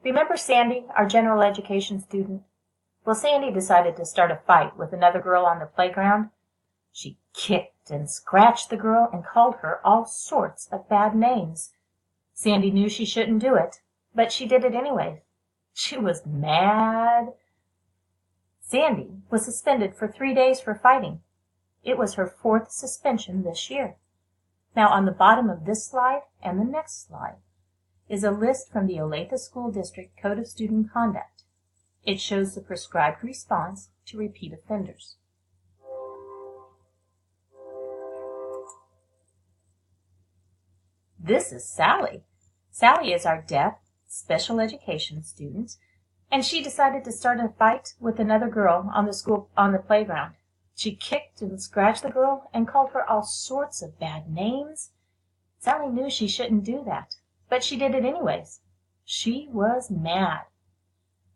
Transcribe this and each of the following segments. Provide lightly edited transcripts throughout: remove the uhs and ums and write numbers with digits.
Remember Sandy, our general education student? Well, Sandy decided to start a fight with another girl on the playground. She kicked and scratched the girl and called her all sorts of bad names. Sandy knew she shouldn't do it, but she did it anyway. She was mad. Sandy was suspended for 3 days for fighting. It was her 4th suspension this year. Now, on the bottom of this slide and the next slide is a list from the Olathe School District Code of Student Conduct. It shows the prescribed response to repeat offenders. This is Sally. Sally is our deaf special education student, and she decided to start a fight with another girl on the playground. She kicked and scratched the girl and called her all sorts of bad names. Sally knew she shouldn't do that, but she did it anyways. She was mad.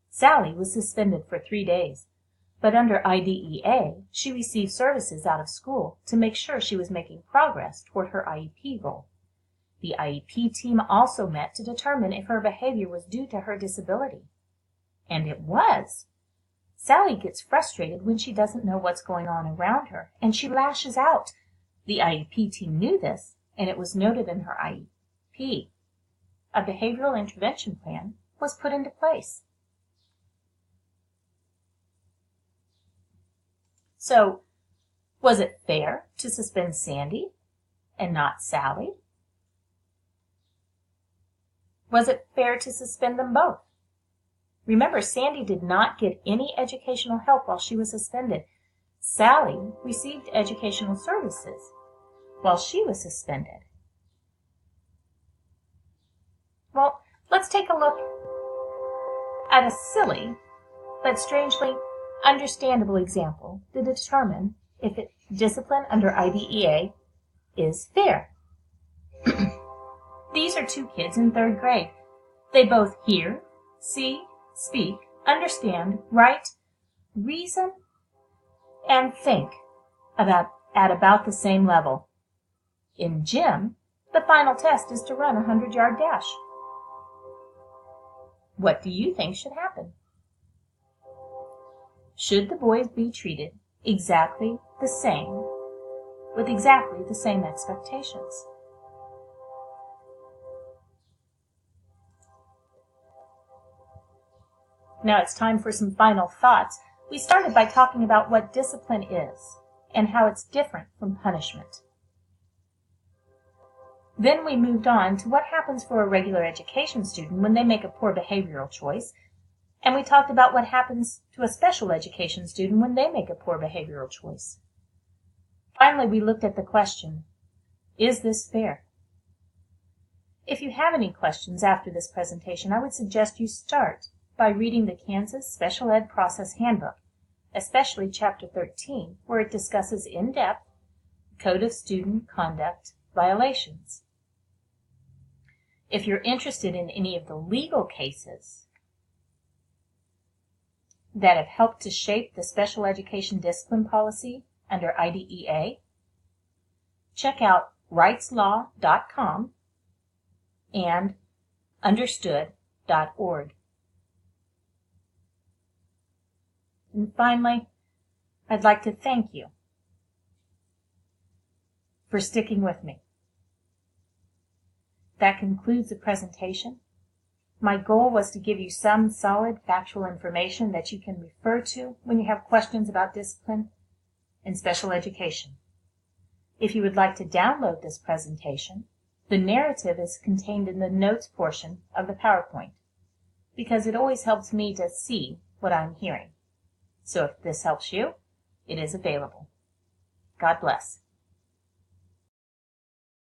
Sally was suspended for 3 days, but under IDEA, she received services out of school to make sure she was making progress toward her IEP goal. The IEP team also met to determine if her behavior was due to her disability. And it was. Sally gets frustrated when she doesn't know what's going on around her, and she lashes out. The IEP team knew this, and it was noted in her IEP. A behavioral intervention plan was put into place. So, was it fair to suspend Sandy and not Sally? Was it fair to suspend them both? Remember, Sandy did not get any educational help while she was suspended. Sally received educational services while she was suspended. Well, let's take a look at a silly but strangely understandable example to determine if discipline under IDEA is fair. These are 2 kids in 3rd grade. They both hear, see, speak, understand, write, reason, and think at about the same level. In gym, the final test is to run a 100-yard dash. What do you think should happen? Should the boys be treated exactly the same, with exactly the same expectations? Now it's time for some final thoughts. We started by talking about what discipline is and how it's different from punishment. Then we moved on to what happens for a regular education student when they make a poor behavioral choice, and we talked about what happens to a special education student when they make a poor behavioral choice. Finally, we looked at the question, is this fair? If you have any questions after this presentation, I would suggest you start by reading the Kansas Special Ed Process Handbook, especially Chapter 13, where it discusses in depth Code of Student Conduct violations. If you're interested in any of the legal cases that have helped to shape the special education discipline policy under IDEA, check out rightslaw.com and understood.org. And finally, I'd like to thank you for sticking with me. That concludes the presentation. My goal was to give you some solid factual information that you can refer to when you have questions about discipline and special education. If you would like to download this presentation, the narrative is contained in the notes portion of the PowerPoint, because it always helps me to see what I'm hearing. So if this helps you, it is available. God bless.